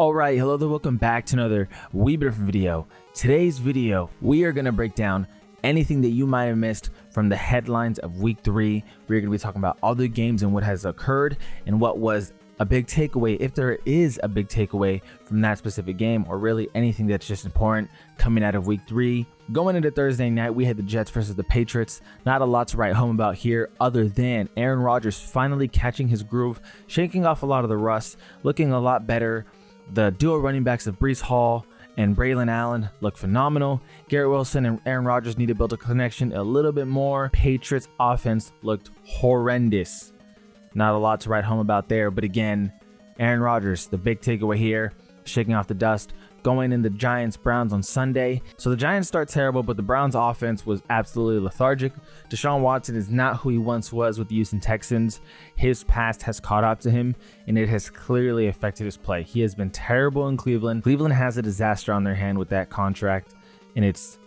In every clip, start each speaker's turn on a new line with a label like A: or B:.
A: Alright, hello there, welcome back to another wee bit different video. Today's video, we are going to break down anything that you might have missed from the headlines of week 3. We're going to be talking about all the games and what has occurred and what was a big takeaway, if there is a big takeaway from that specific game, or really anything that's just important coming out of week 3. Going into Thursday night, we had the Jets versus the Patriots. Not a lot to write home about here other than Aaron Rodgers finally catching his groove, shaking off a lot of the rust, looking a lot better. The dual running backs of Breece Hall and Braylon Allen look phenomenal. Garrett Wilson and Aaron Rodgers need to build a connection a little bit more. Patriots offense looked horrendous. Not a lot to write home about there, but again, Aaron Rodgers, the big takeaway here, shaking off the dust, going in the Giants-Browns on Sunday. So the Giants start terrible, but the Browns offense was absolutely lethargic. Deshaun Watson is not who he once was with the Houston Texans. His past has caught up to him, and it has clearly affected his play. He has been terrible in Cleveland. Cleveland has a disaster on their hand with that contract, and it's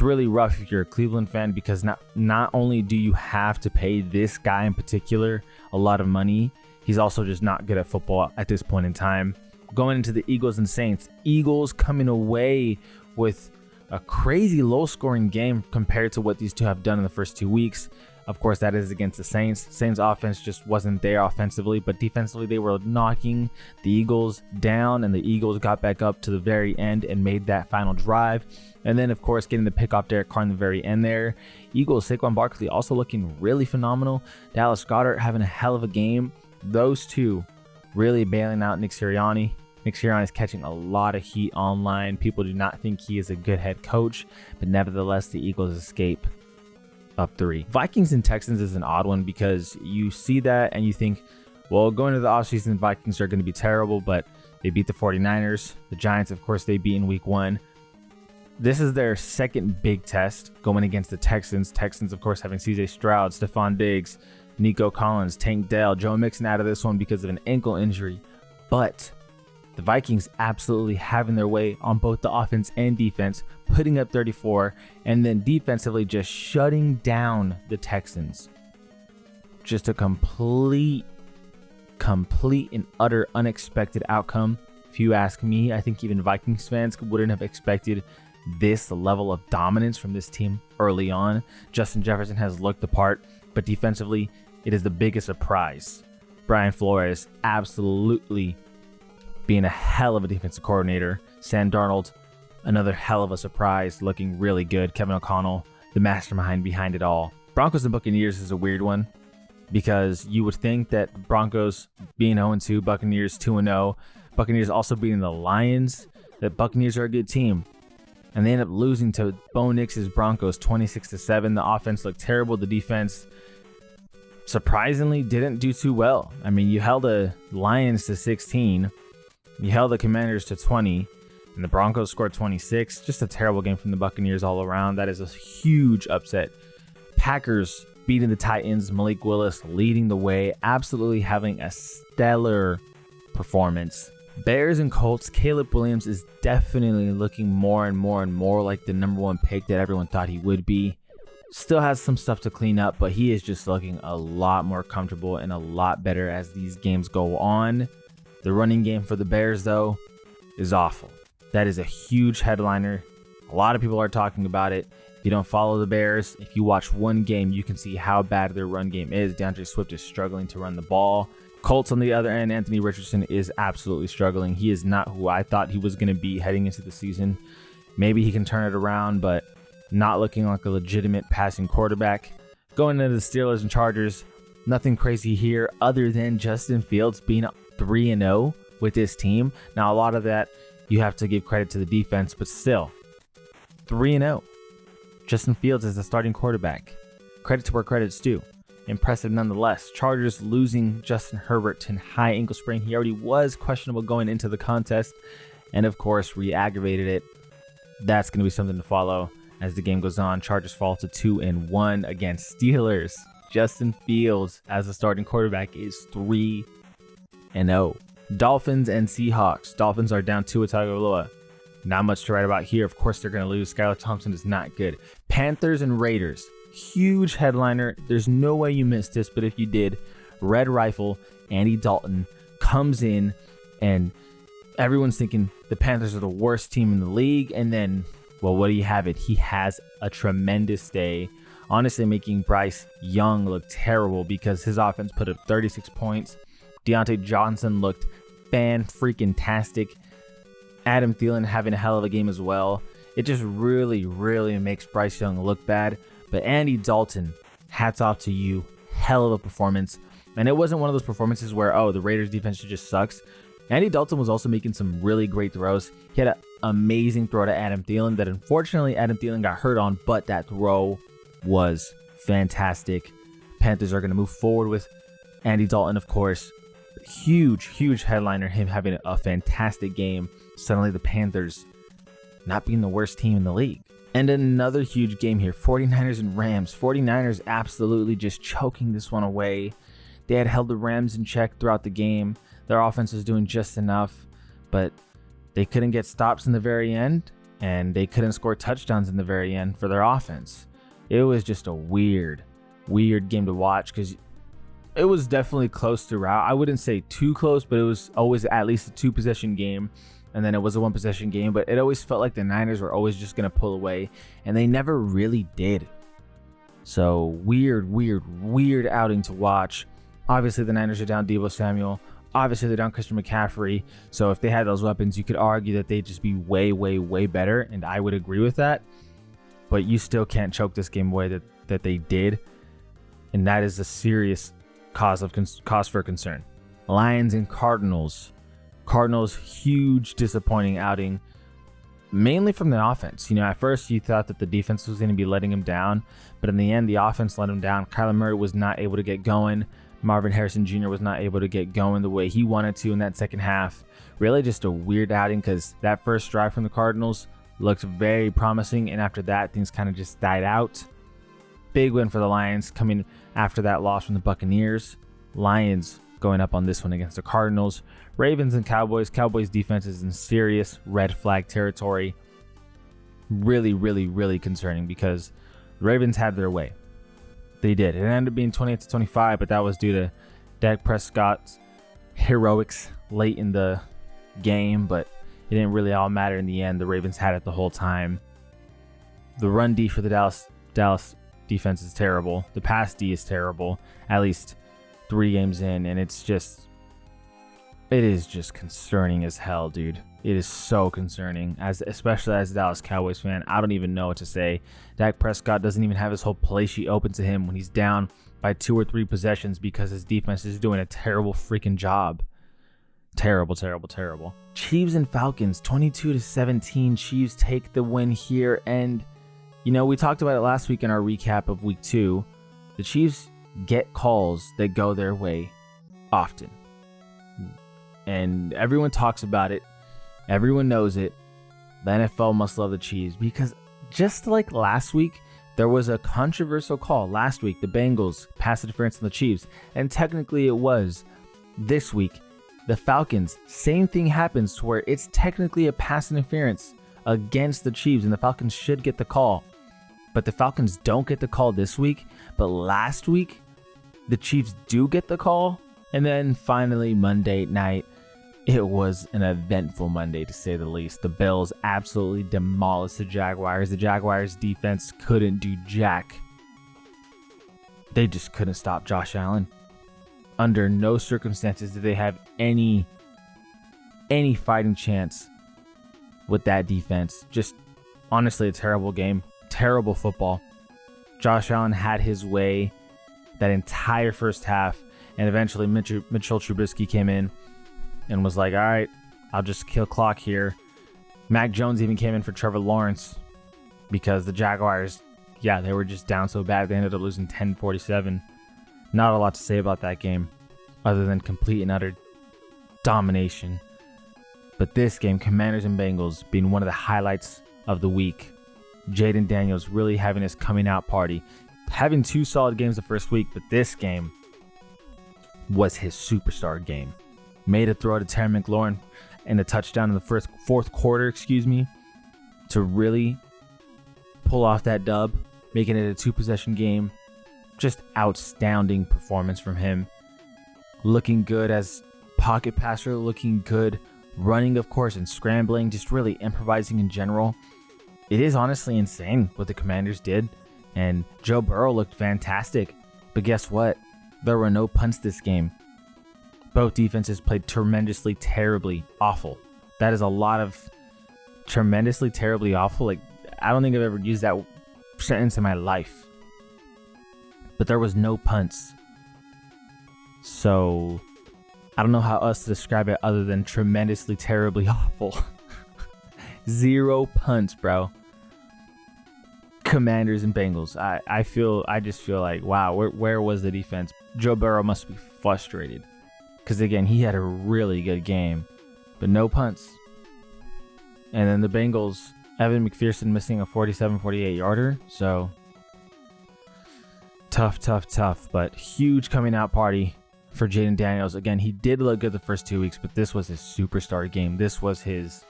A: really rough if you're a Cleveland fan, because not only do you have to pay this guy in particular a lot of money, he's also just not good at football at this point in time. Going into the Eagles and Saints, Eagles coming away with a crazy low-scoring game compared to what these two have done in the first 2 weeks. Of course, that is against the Saints. Saints offense just wasn't there offensively, but defensively they were knocking the Eagles down, and the Eagles got back up to the very end and made that final drive. And then, of course, getting the pick off Derek Carr in the very end there. Eagles, Saquon Barkley also looking really phenomenal. Dallas Goedert having a hell of a game. Those two really bailing out Nick Sirianni. Nick Sirianni is catching a lot of heat online. People do not think he is a good head coach, but nevertheless, the Eagles escape up 3. Vikings and Texans is an odd one, because you see that and you think, well, going into the offseason, the Vikings are going to be terrible, but they beat the 49ers. The Giants, of course, they beat in week 1. This is their second big test going against the Texans. Texans, of course, having CJ Stroud, Stephon Diggs, Nico Collins, Tank Dell, Joe Mixon out of this one because of an ankle injury. But the Vikings absolutely having their way on both the offense and defense, putting up 34, and then defensively just shutting down the Texans. Just a complete and utter unexpected outcome. If you ask me, I think even Vikings fans wouldn't have expected this level of dominance from this team early on. Justin Jefferson has looked the part, but defensively, it is the biggest surprise. Brian Flores absolutely being a hell of a defensive coordinator. Sam Darnold, another hell of a surprise, looking really good. Kevin O'Connell, the mastermind behind it all. Broncos and Buccaneers is a weird one, because you would think that Broncos being 0-2, Buccaneers 2-0, Buccaneers also beating the Lions, that Buccaneers are a good team. And they end up losing to Bo Nix's Broncos 26-7. The offense looked terrible. The defense surprisingly didn't do too well. I mean, you held the Lions to 16. You held the Commanders to 20, and the Broncos scored 26. Just a terrible game from the Buccaneers all around. That is a huge upset. Packers beating the Titans. Malik Willis leading the way, absolutely having a stellar performance. Bears and Colts, Caleb Williams is definitely looking more and more like the number 1 pick that everyone thought he would be. Still has some stuff to clean up, but he is just looking a lot more comfortable and a lot better as these games go on. The running game for the Bears, though, is awful. That is a huge headliner. A lot of people are talking about it. If you don't follow the Bears, if you watch one game, you can see how bad their run game is. DeAndre Swift is struggling to run the ball. Colts on the other end, Anthony Richardson is absolutely struggling. He is not who I thought he was going to be heading into the season. Maybe he can turn it around, but not looking like a legitimate passing quarterback. Going into the Steelers and Chargers, nothing crazy here other than Justin Fields being 3-0 with this team. Now, a lot of that you have to give credit to the defense, but still, 3-0. Justin Fields is the starting quarterback. Credit to where credit's due. Impressive nonetheless. Chargers losing Justin Herbert to high ankle sprain. He already was questionable going into the contest, and of course, re-aggravated it. That's going to be something to follow as the game goes on. Chargers fall to 2-1 against Steelers. Justin Fields as the starting quarterback is 3-0. Dolphins and Seahawks. Dolphins are down Tua Tagovailoa. Not much to write about here. Of course, they're going to lose. Skylar Thompson is not good. Panthers and Raiders. Huge headliner. There's no way you missed this, but if you did, Red Rifle, Andy Dalton, comes in and everyone's thinking the Panthers are the worst team in the league. And then, well, what do you have it? He has a tremendous day, honestly making Bryce Young look terrible because his offense put up 36 points. Deontay Johnson looked fan-freaking-tastic. Adam Thielen having a hell of a game as well. It just really, really makes Bryce Young look bad. But Andy Dalton, hats off to you. Hell of a performance. And it wasn't one of those performances where, oh, the Raiders defense just sucks. Andy Dalton was also making some really great throws. He had an amazing throw to Adam Thielen that unfortunately Adam Thielen got hurt on, but that throw was fantastic. Panthers are going to move forward with Andy Dalton, of course. Huge headliner, him having a fantastic game. Suddenly the Panthers not being the worst team in the league. And another huge game here, 49ers and Rams. 49ers absolutely just choking this one away. They had held the Rams in check throughout the game. Their offense was doing just enough, but they couldn't get stops in the very end, and they couldn't score touchdowns in the very end for their offense. It was just a weird game to watch because it was definitely close throughout. I wouldn't say too close, but it was always at least a 2-possession game, and then it was a 1-possession game, but it always felt like the Niners were always just going to pull away, and they never really did. So weird outing to watch. Obviously, the Niners are down Deebo Samuel. Obviously, they're down Christian McCaffrey. So if they had those weapons, you could argue that they'd just be way better, and I would agree with that. But you still can't choke this game away that they did, and that is a serious cause for concern. Lions and Cardinals. Cardinals, huge disappointing outing, mainly from the offense. At first you thought that the defense was going to be letting them down, but in the end, the offense let them down. Kyler Murray was not able to get going. Marvin Harrison Jr. was not able to get going the way he wanted to in that second half. Really just a weird outing because that first drive from the Cardinals looked very promising, and after that, things kind of just died out. Big win for the Lions coming after that loss from the Buccaneers. Lions going up on this one against the Cardinals. Ravens and Cowboys. Cowboys defense is in serious red flag territory. Really concerning because the Ravens had their way. They did. It ended up being 28-25, but that was due to Dak Prescott's heroics late in the game, but it didn't really all matter in the end. The Ravens had it the whole time. The run D for the Dallas defense is terrible. The pass D is terrible, at least 3 games in, and it is just concerning as hell, dude. It is so concerning, especially as a Dallas Cowboys fan. I don't even know what to say. Dak Prescott doesn't even have his whole play sheet open to him when he's down by 2 or 3 possessions because his defense is doing a terrible freaking job. Terrible. Chiefs and Falcons, 22-17. Chiefs take the win here, and we talked about it last week in our recap of week 2. The Chiefs get calls that go their way often, and everyone talks about it. Everyone knows it. The NFL must love the Chiefs because just like last week, there was a controversial call last week. The Bengals pass interference on the Chiefs, and technically it was. This week, the Falcons, same thing happens to where it's technically a pass interference against the Chiefs, and the Falcons should get the call. But the Falcons don't get the call this week. But last week, the Chiefs do get the call. And then finally, Monday night, it was an eventful Monday, to say the least. The Bills absolutely demolished the Jaguars. The Jaguars' defense couldn't do jack. They just couldn't stop Josh Allen. Under no circumstances did they have any fighting chance with that defense. Just honestly a terrible game. Terrible football. Josh Allen had his way that entire first half, and eventually Mitchell Trubisky came in and was like, all right, I'll just kill clock here. Mac Jones even came in for Trevor Lawrence because the Jaguars, they were just down so bad. They ended up losing 10-47. Not a lot to say about that game other than complete and utter domination. But this game, Commanders and Bengals, being one of the highlights of the week. Jaden Daniels really having his coming out party. Having 2 solid games the first week, but this game was his superstar game. Made a throw to Terry McLaurin and a touchdown in the fourth quarter, to really pull off that dub, making it a 2-possession game. Just outstanding performance from him. Looking good as pocket passer, looking good running, of course, and scrambling, just really improvising in general. It is honestly insane what the Commanders did, and Joe Burrow looked fantastic. But guess what? There were no punts this game. Both defenses played tremendously, terribly awful. That is a lot of tremendously, terribly awful. Like, I don't think I've ever used that sentence in my life. But there was no punts. So I don't know how else to describe it other than tremendously, terribly awful. 0 punts, bro. Commanders and Bengals. I just feel like, wow, where was the defense? Joe Burrow must be frustrated. Because again, he had a really good game, but no punts. And then the Bengals, Evan McPherson missing a 47-48 yarder. So tough, but huge coming out party for Jaden Daniels. Again, he did look good the first 2 weeks, but this was his superstar game. This was his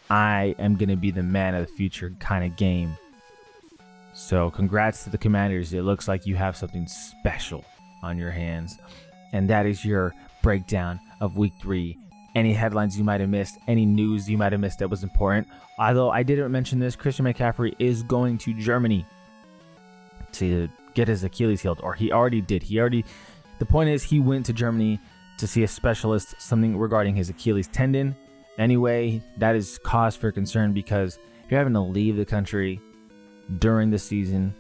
A: I am going to be the man of the future kind of game. So congrats to the Commanders. It looks like you have something special on your hands. And that is your breakdown of week 3. Any headlines you might have missed, any news you might have missed that was important. Although I didn't mention this, Christian McCaffrey is going to Germany to get his Achilles healed, or he already did. The point is, he went to Germany to see a specialist, something regarding his Achilles tendon. Anyway, that is cause for concern, because if you're having to leave the country during the season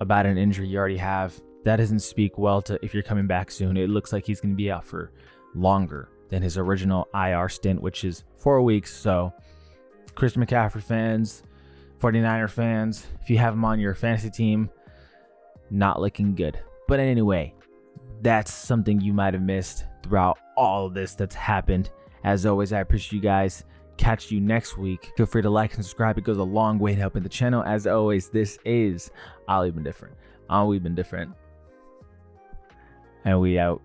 A: about an injury you already have, that doesn't speak well to if you're coming back soon. It looks like he's going to be out for longer than his original IR stint, which is 4 weeks. So Christian McCaffrey fans, 49er fans, if you have him on your fantasy team, not looking good. But anyway, that's something you might have missed throughout all of this that's happened. As always, I appreciate you guys. Catch you next week. Feel free to like and subscribe. It goes a long way to helping the channel. As always, this is We've Been Different. We've been different. And we out.